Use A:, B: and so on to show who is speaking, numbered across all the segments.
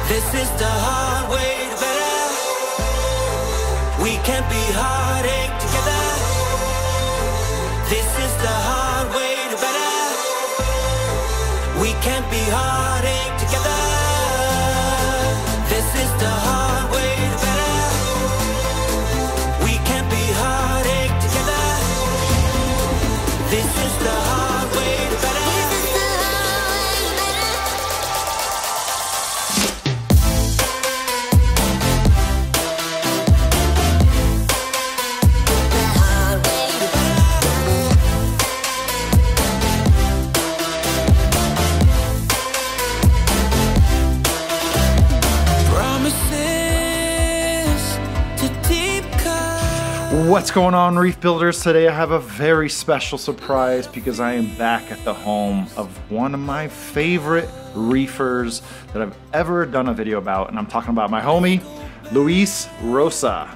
A: This is the hard way to better. We can't be heartache together. This is the hard way to better. We can't be heartache together. This is the hard way to better. We can't be heartache together. This is the hard way to better.
B: What's going on, Reef Builders? Today I have a very special surprise because I am back at the home of one of my favorite reefers that I've ever done a video about, and I'm talking about my homie, Luis Rosa.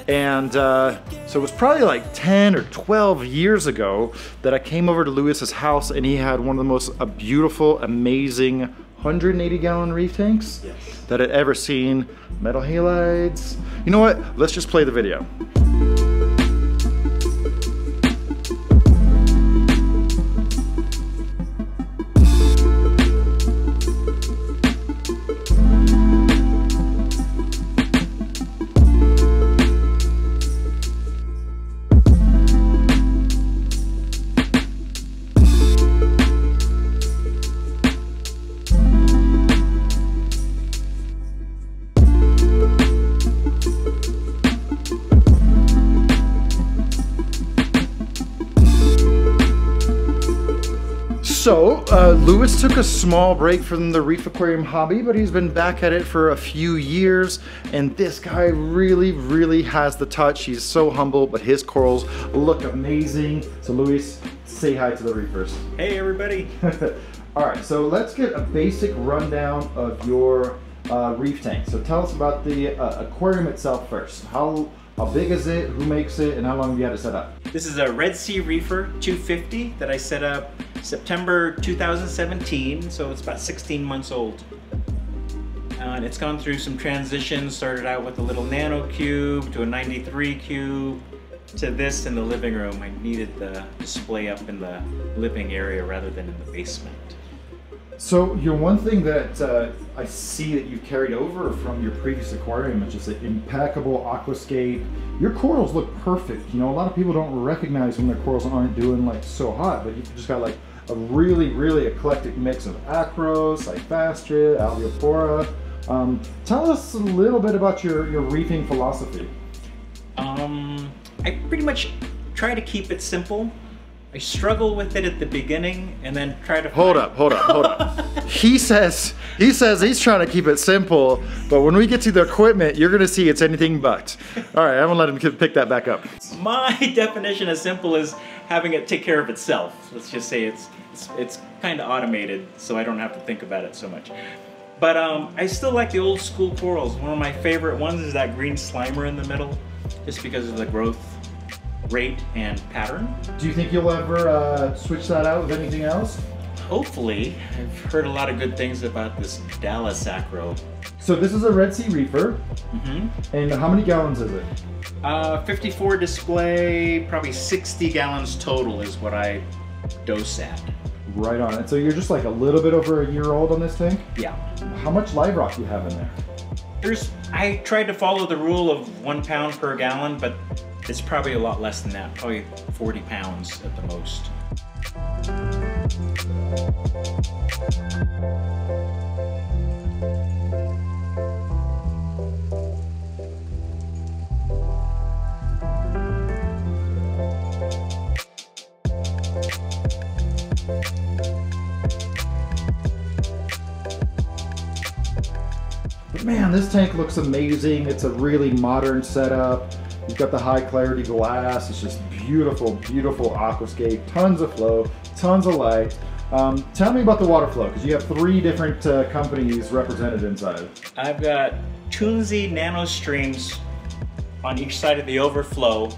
B: And so it was probably like 10 or 12 years ago that I came over to Luis's house, and he had one of the most beautiful, amazing 180 gallon reef tanks that I'd ever seen. Metal halides. You know what? Let's just play the video. So, Luis took a small break from the reef aquarium hobby, but he's been back at it for a few years, and this guy really has the touch. He's so humble, but his corals look amazing. So Luis, say hi to the reefers.
C: Hey everybody.
B: All right, so let's get a basic rundown of your reef tank. So tell us about the aquarium itself first. How big is it, who makes it, and how long have you had it set up?
C: This is a Red Sea Reefer 250 that I set up September 2017, so it's about 16 months old. And it's gone through some transitions, started out with a little nano cube to a 93 cube to this in the living room. I needed the display up in the living area rather than in the basement.
B: So your one thing that I see that you've carried over from your previous aquarium is just an impeccable aquascape. Your corals look perfect. You know, a lot of people don't recognize when their corals aren't doing like so hot, but you've just got like a really eclectic mix of acros, cyphastrid, alveopora. Tell us a little bit about your reefing philosophy.
C: I pretty much try to keep it simple. I struggle with it at the beginning and then try to
B: Hold up. He says he's trying to keep it simple, but when we get to the equipment, you're gonna see it's anything but. All right, I'm gonna let him pick that back up.
C: My definition of simple is having it take care of itself. Let's just say it's kind of automated, so I don't have to think about it so much. But I still like the old school corals. One of my favorite ones is that green Slimer in the middle, just because of the growth rate and pattern.
B: Do you think you'll ever switch that out with anything else?
C: Hopefully. I've heard a lot of good things about this Dallas Acro.
B: So this is a Red Sea Reefer. And how many gallons is it?
C: 54 display, probably 60 gallons total is what I dose at.
B: Right on. And so you're just like a little bit over a year old on this tank?
C: Yeah.
B: How much live rock do you have in there?
C: I tried to follow the rule of 1 pound per gallon, but it's probably a lot less than that, probably 40 pounds at the most.
B: But man, this tank looks amazing. It's a really modern setup. You've got the high clarity glass. It's just beautiful aquascape. Tons of flow, tons of light. Tell me about the water flow, because you have 3 different companies represented inside.
C: I've got Tunze nano streams on each side of the overflow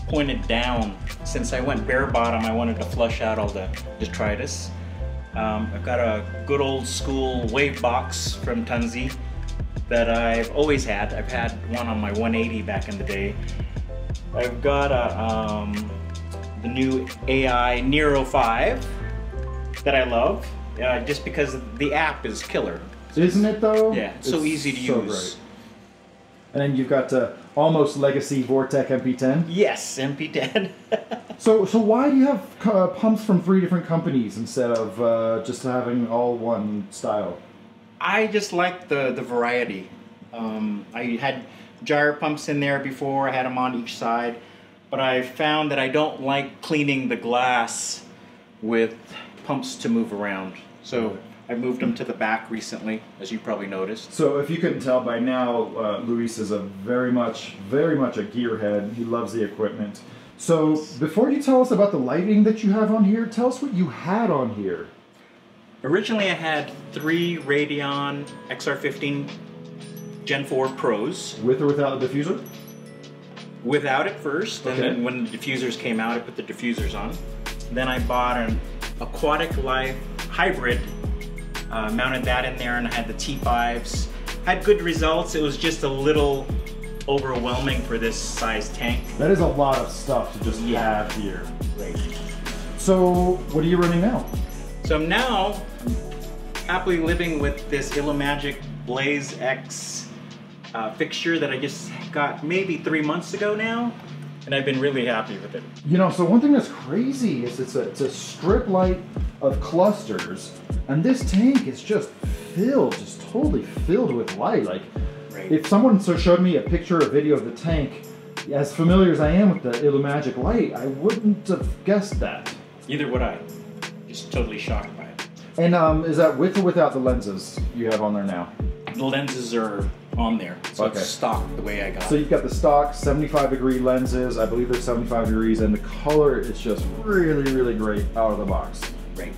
C: pointed down. Since I went bare bottom, I wanted to flush out all the detritus. I've got a good old school wave box from Tunze that I've always had. I've had one on my 180 back in the day. I've got the new AI Nero 5 that I love, just because the app is killer.
B: Isn't it though?
C: Yeah, it's so easy to
B: so
C: use.
B: Great. And then you've got almost legacy Vortec MP10.
C: Yes, MP10.
B: So why do you have pumps from 3 different companies instead of just having all one style?
C: I just like the variety. I had gyro pumps in there before, I had them on each side, but I found that I don't like cleaning the glass with pumps to move around. So I moved them to the back recently, as you probably noticed.
B: So if you couldn't tell by now, Luis is very much a gearhead. He loves the equipment. So before you tell us about the lighting that you have on here, tell us what you had on here.
C: Originally I had 3 Radeon XR15 Gen 4 Pros.
B: With or without the diffuser?
C: Without it first, and
B: Okay.
C: then when the diffusers came out, I put the diffusers on. Then I bought an Aquatic Life Hybrid, mounted that in there, and I had the T5s. Had good results. It was just a little overwhelming for this size tank.
B: That is a lot of stuff to just have here.
C: Right.
B: So what are you running now?
C: So now, happily living with this Ilomagic Blaze X fixture that I just got maybe 3 months ago now, and I've been really happy with it.
B: You know, so one thing that's crazy is it's a strip light of clusters, and this tank is just totally filled with light. Like,
C: Right.
B: if someone showed me a picture or video of the tank, as familiar as I am with the Ilomagic light, I wouldn't have guessed that.
C: Neither would I. Just totally shocked by it.
B: And is that with or without the lenses you have on there now?
C: The lenses are on there, so
B: Okay.
C: it's stock the way I got
B: So
C: it.
B: you've got the stock 75-degree lenses. I believe they're 75 degrees, and the color is just really, really great out of the box.
C: Right.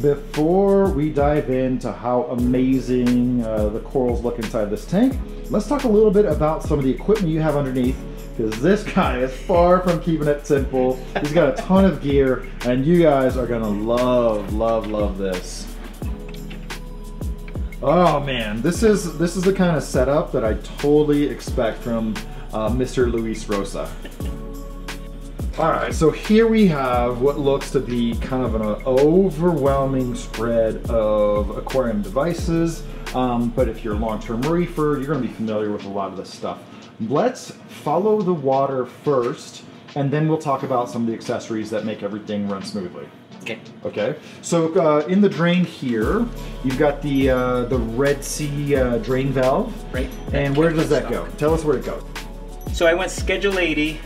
B: Before we dive into how amazing the corals look inside this tank, let's talk a little bit about some of the equipment you have underneath, because this guy is far from keeping it simple. He's got a ton of gear, and you guys are gonna love this. Oh man, this is the kind of setup that I totally expect from Mr. Luis Rosa. Alright, so here we have what looks to be kind of an overwhelming spread of aquarium devices, but if you're a long-term reefer, you're going to be familiar with a lot of this stuff. Let's follow the water first, and then we'll talk about some of the accessories that make everything run smoothly.
C: Okay.
B: Okay, so in the drain here, you've got the Red Sea drain valve.
C: Right.
B: And where does that go? Tell us where it goes.
C: So I went Schedule 80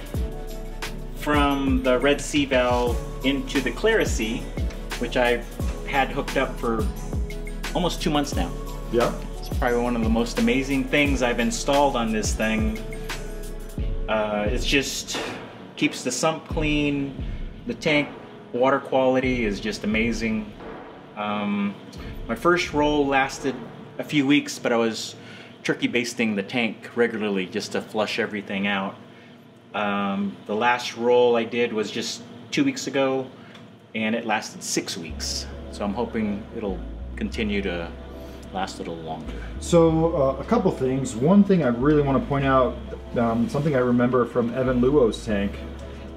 C: from the Red Sea valve into the Clara Sea, which I've had hooked up for almost 2 months now.
B: Yeah.
C: It's probably one of the most amazing things I've installed on this thing. It's just keeps the sump clean, the tank water quality is just amazing. My first roll lasted a few weeks, but I was turkey basting the tank regularly just to flush everything out. The last roll I did was just 2 weeks ago, and it lasted 6 weeks. So I'm hoping it'll continue to last a little longer.
B: So a couple things. One thing I really want to point out, something I remember from Evan Luo's tank,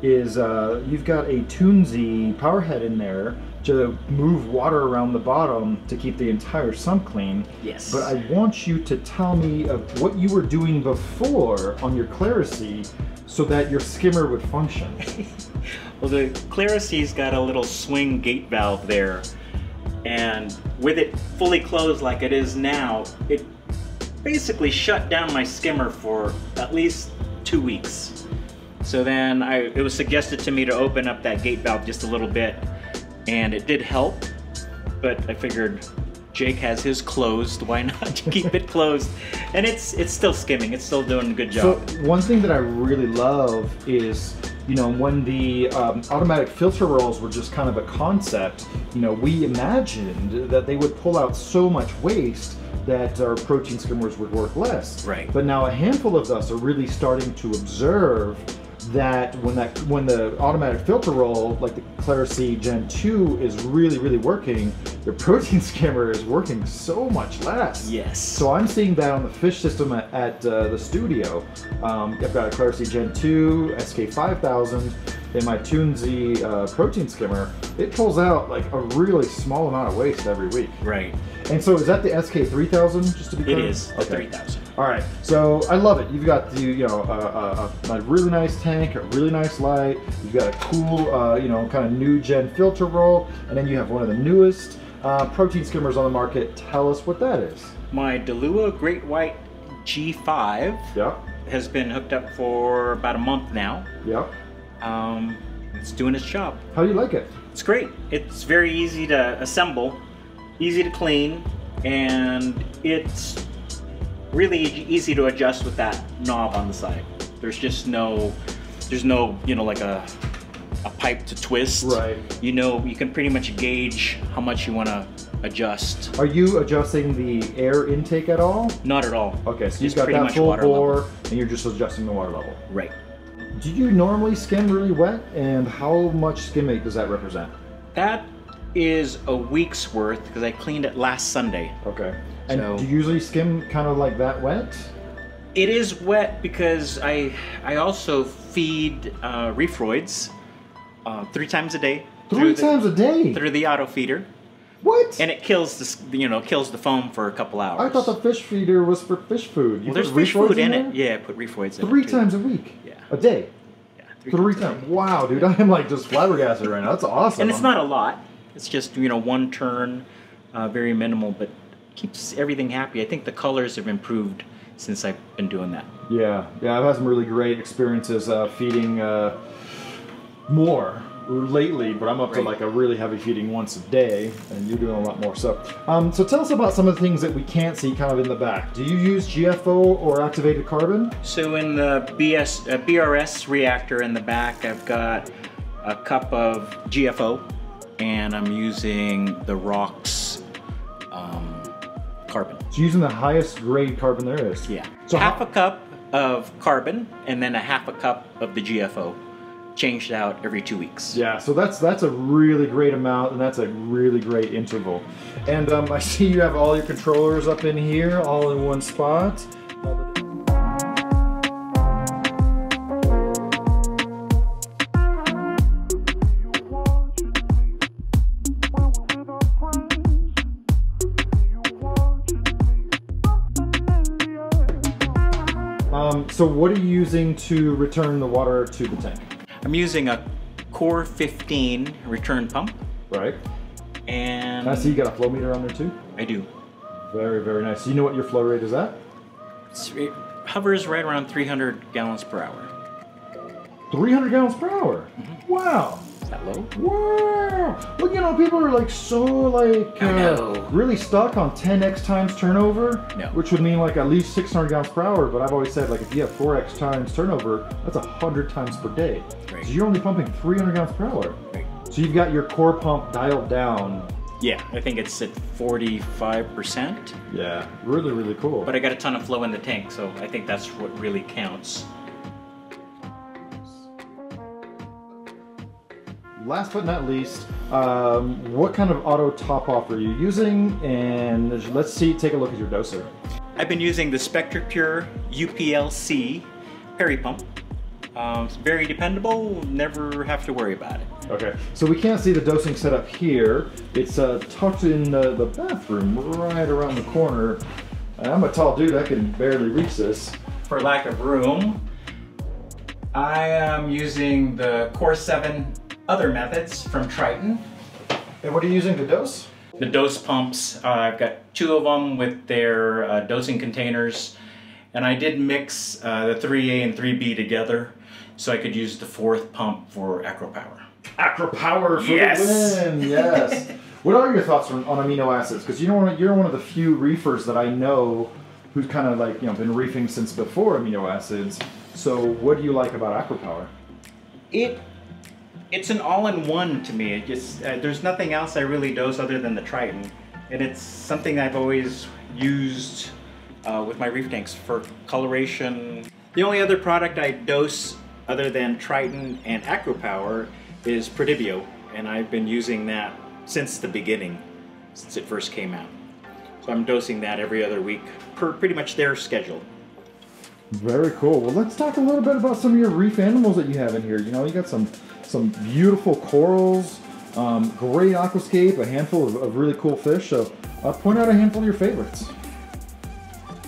B: is you've got a Tunzi power head in there to move water around the bottom to keep the entire sump clean.
C: Yes.
B: But I want you to tell me of what you were doing before on your Clara Sea so that your skimmer would function.
C: Well, the Clara Sea's got a little swing gate valve there, and with it fully closed like it is now, it basically shut down my skimmer for at least 2 weeks. So then it was suggested to me to open up that gate valve just a little bit, and it did help, but I figured Jake has his closed, why not keep it closed? And it's still skimming, it's still doing a good job.
B: So one thing that I really love is, you know, when the automatic filter rolls were just kind of a concept, you know, we imagined that they would pull out so much waste that our protein skimmers would work less.
C: Right.
B: But now a handful of us are really starting to observe that when the automatic filter roll, like the Clarisea Gen 2 is really working, your protein skimmer is working so much less.
C: Yes.
B: So I'm seeing that on the fish system at the studio. I've got a Clarisea Gen 2, SK5000, in my Toonsy protein skimmer. It pulls out like a really small amount of waste every week.
C: Right.
B: And so is that the SK3000, just to be clear?
C: It is the 3000.
B: All right, so I love it. You've got the, a really nice tank, a really nice light. You've got a cool, kind of new gen filter roll, and then you have one of the newest protein skimmers on the market. Tell us what that is.
C: My Delua Great White G5
B: Yeah.
C: has been hooked up for about a month now.
B: Yeah.
C: It's doing its job.
B: How do you like it?
C: It's great. It's very easy to assemble, easy to clean, and it's really easy to adjust with that knob on the side. There's no, like a pipe to twist.
B: Right.
C: You can pretty much gauge how much you want to adjust.
B: Are you adjusting the air intake at all?
C: Not at all.
B: Okay, so
C: Just
B: you've got
C: pretty
B: that
C: much
B: full
C: water
B: bore,
C: level.
B: and you're just adjusting the water level.
C: Right.
B: Do you normally skim really wet, and how much skimmate does that represent?
C: That is a week's worth because I cleaned it last Sunday.
B: Okay. And
C: So-
B: do you usually skim kind of like that wet?
C: It is wet because I also feed Reefroids 3 times a day.
B: Three times a day?
C: Through the auto feeder,
B: What?
C: and it kills the foam for a couple hours.
B: I thought the fish feeder was for fish food. You
C: Well, there's
B: put
C: fish
B: Reefroids
C: food in
B: there?
C: it. Yeah, I put Reefroids in it.
B: Three
C: too.
B: times a week?
C: Yeah.
B: A day?
C: Yeah,
B: Three times. Wow, dude, I am like just flabbergasted right now. That's awesome.
C: And it's not a lot. It's just one turn, very minimal, but keeps everything happy. I think the colors have improved since I've been doing that.
B: Yeah, I've had some really great experiences feeding more lately, but I'm up to
C: Right.
B: like a really heavy feeding once a day, and you're doing a lot more. So tell us about some of the things that we can't see kind of in the back. Do you use GFO or activated carbon?
C: So in the BRS reactor in the back, I've got a cup of GFO, and I'm using the ROX carbon.
B: So using the highest grade carbon there is.
C: Yeah.
B: So
C: half a cup of carbon, and then a half a cup of the GFO, changed out every 2 weeks.
B: Yeah, so that's a really great amount, and that's a really great interval. And I see you have all your controllers up in here, all in one spot. So what are you using to return the water to the tank?
C: I'm using a Core 15 return pump,
B: Right.
C: and
B: I see you got a flow meter on there too.
C: I do.
B: Very, very nice. You know what your flow rate is at?
C: It hovers right around 300 gallons per hour.
B: 300 gallons per hour. Wow.
C: Is that low?
B: Wow. Well, people are like so like
C: I know.
B: really stuck on 10x times turnover,
C: No.
B: which would mean like at least 600 gallons per hour. But I've always said like if you have 4x times turnover, that's 100 times per day.
C: Right.
B: So you're only pumping 300 gallons per hour.
C: Right.
B: So you've got your core pump dialed down.
C: Yeah, I think it's at 45%,
B: Yeah. Really, really cool.
C: but I got a ton of flow in the tank, so I think that's what really counts.
B: Last but not least, what kind of auto top off are you using? And let's take a look at your doser.
C: I've been using the SpectraPure UPLC Perry pump. It's very dependable, never have to worry about it.
B: Okay, so we can't see the dosing setup here. It's tucked in the bathroom right around the corner. I'm a tall dude, I can barely reach this.
C: For lack of room, I am using the Core 7 other methods from Triton.
B: And what are you using to dose?
C: The dose pumps, I've got 2 of them with their dosing containers, and I did mix the 3A and 3B together so I could use the 4th pump for AcroPower.
B: AcroPower for
C: Yes.
B: the win, yes. What are your thoughts on amino acids? Because you're one of the few reefers that I know who's kind of like, been reefing since before amino acids. So what do you like about AcroPower?
C: It's an all-in-one to me. It just there's nothing else I really dose other than the Triton, and it's something I've always used with my reef tanks for coloration. The only other product I dose other than Triton and AquaPower, is Prodibio, and I've been using that since the beginning, since it first came out. So I'm dosing that every other week per pretty much their schedule.
B: Very cool. Well, let's talk a little bit about some of your reef animals that you have in here. You know, you got some beautiful corals, great aquascape, a handful of really cool fish. So point out a handful of your favorites.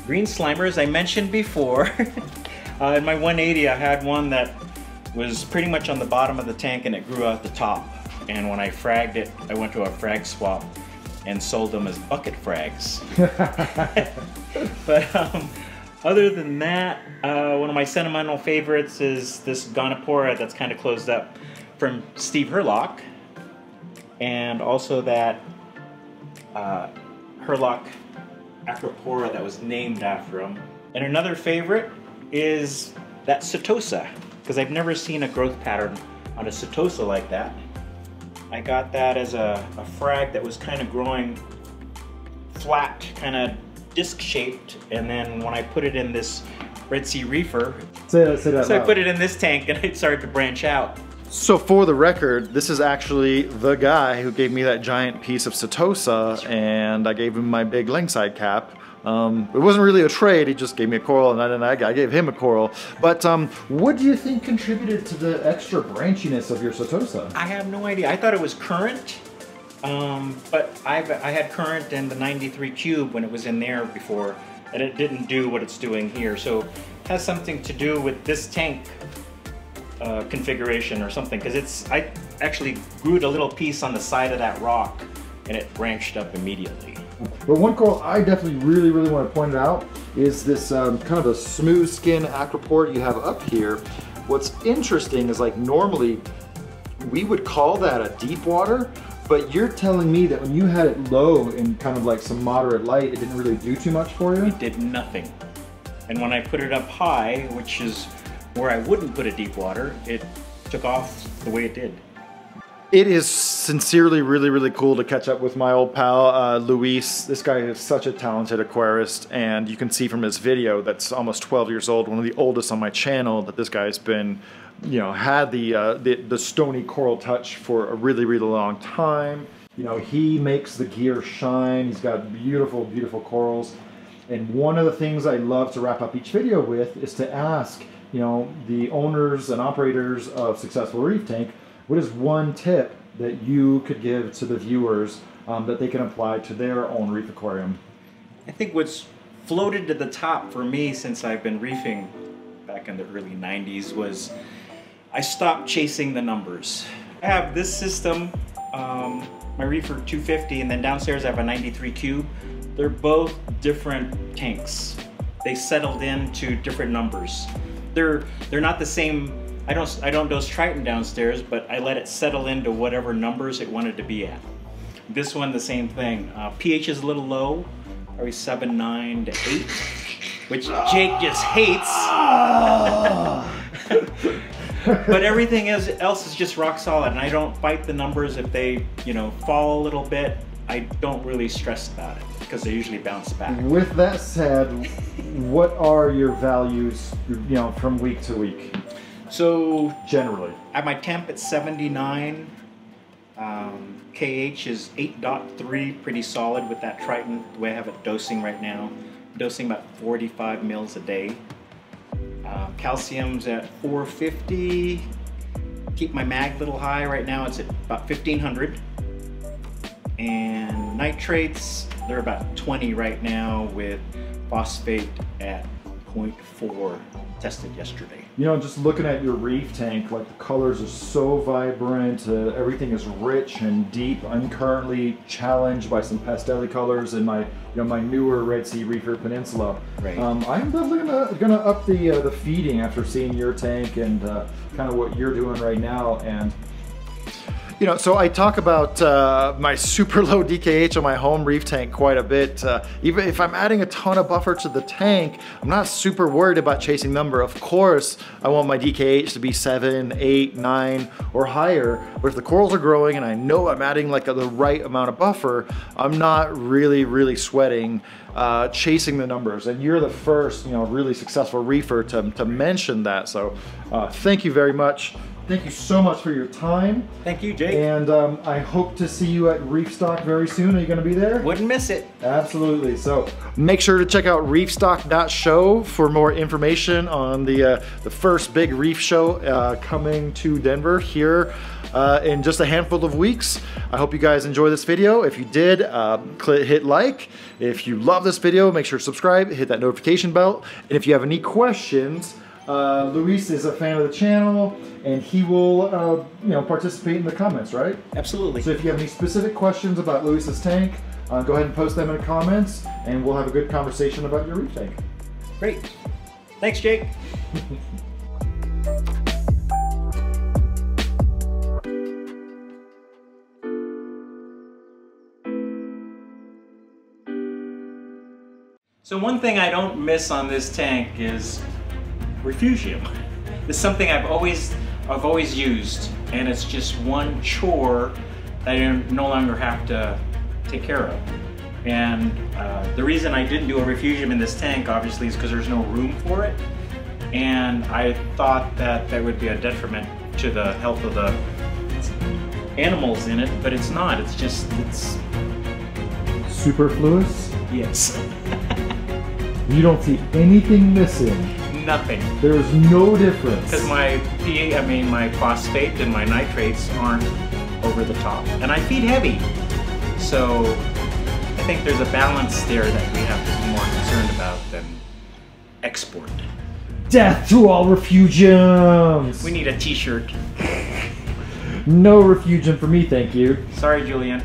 C: Green Slimers, I mentioned before. In my 180, I had one that was pretty much on the bottom of the tank and it grew out the top. And when I fragged it, I went to a frag swap and sold them as bucket frags. But other than that, one of my sentimental favorites is this Gonipora that's kind of closed up from Steve Herlock. And also that Herlock Acropora that was named after him. And another favorite is that Setosa, because I've never seen a growth pattern on a Setosa like that. I got that as a frag that was kind of growing flat, kind of disc-shaped, and then when I put it in this Red Sea Reefer,
B: Say that
C: so I
B: loud.
C: put it in this tank and it started to branch out.
B: So for the record, this is actually the guy who gave me that giant piece of Setosa, and I gave him my big langside cap. It wasn't really a trade, he just gave me a coral and then I gave him a coral. But what do you think contributed to the extra branchiness of your Setosa?
C: I have no idea. I thought it was current, but I had current in the 93 cube when it was in there before, and it didn't do what it's doing here. So it has something to do with this tank configuration or something, because I actually glued a little piece on the side of that rock and it branched up immediately.
B: But one coral I definitely really want to point out is this kind of a smooth skin acroport you have up here. What's interesting is, like, normally we would call that a deep water, but you're telling me that when you had it low in kind of like some moderate light, it didn't really do too much for you?
C: It did nothing. And when I put it up high, which is where I wouldn't put a deep water, it took off the way it did.
B: It is sincerely really cool to catch up with my old pal, Luis. This guy is such a talented aquarist, and you can see from his video that's almost 12 years old, one of the oldest on my channel, that this guy's been, you know, had the stony coral touch for a really long time. You know, he makes the gear shine. He's got beautiful corals. And one of the things I love to wrap up each video with is to ask, you know, the owners and operators of Successful Reef Tank, what is one tip that you could give to the viewers that they can apply to their own reef aquarium?
C: I think what's floated to the top for me since I've been reefing back in the early 90s was I stopped chasing the numbers. I have this system, my Reefer 250, and then downstairs I have a 93 cube. They're both different tanks. They settled into different numbers. They're not the same. I don't dose Triton downstairs, but I let it settle into whatever numbers it wanted to be at. This one, the same thing. pH is a little low, probably 7.9 to 8, which Jake just hates. But everything else is just rock solid, and I don't fight the numbers if they, you know, fall a little bit. I don't really stress about it because they usually bounce back.
B: With that said, what are your values, you know, from week to week?
C: So
B: Generally.
C: at my temp at 79, KH is 8.3, pretty solid with that Triton, the way I have it dosing right now. Dosing about 45 mils a day. Calcium's at 450. Keep my mag a little high right now, it's at about 1500. And nitrates, they're about 20 right now with phosphate at 0.4 tested yesterday.
B: You know, just looking at your reef tank, like, the colors are so vibrant, everything is rich and deep. I'm currently challenged by some pastel colors in my, you know, my newer Red Sea Reefer Peninsula.
C: Right.
B: I'm definitely gonna up the feeding after seeing your tank and kind of what you're doing right now. And You know, so I talk about my super low DKH on my home reef tank quite a bit. Even if I'm adding a ton of buffer to the tank, I'm not super worried about chasing number. Of course, I want my DKH to be 7, 8, 9 or higher. But if the corals are growing and I know I'm adding like the right amount of buffer, I'm not really sweating chasing the numbers. And you're the first, you know, really successful reefer to mention that. So thank you very much. Thank you so much for your time.
C: Thank you, Jake.
B: And I hope to see you at Reefstock very soon. Are you going to be there?
C: Wouldn't miss it.
B: Absolutely. So make sure to check out reefstock.show for more information on the first big reef show coming to Denver here in just a handful of weeks. I hope you guys enjoy this video. If you did, hit like. If you love this video, make sure to subscribe, hit that notification bell. And if you have any questions, Luis is a fan of the channel, and he will, you know, participate in the comments, right?
C: Absolutely.
B: So if you have any specific questions about Luis's tank, go ahead and post them in the comments, and we'll have a good conversation about your reef tank.
C: Great. Thanks, Jake. So one thing I don't miss on this tank is refugium. It's something I've always used, and it's just one chore that I no longer have to take care of. And the reason I didn't do a refugium in this tank, obviously, is because there's no room for it. And I thought that that would be a detriment to the health of the animals in it, but it's not. It's just, it's
B: Superfluous?
C: yes.
B: You don't see anything missing.
C: Nothing.
B: There's no difference.
C: Because my phosphate and my nitrates aren't over the top. And I feed heavy. So I think there's a balance there that we have to be more concerned about than export.
B: Death to all refugiums!
C: We need a t-shirt.
B: No refugium for me, thank you.
C: Sorry, Julian.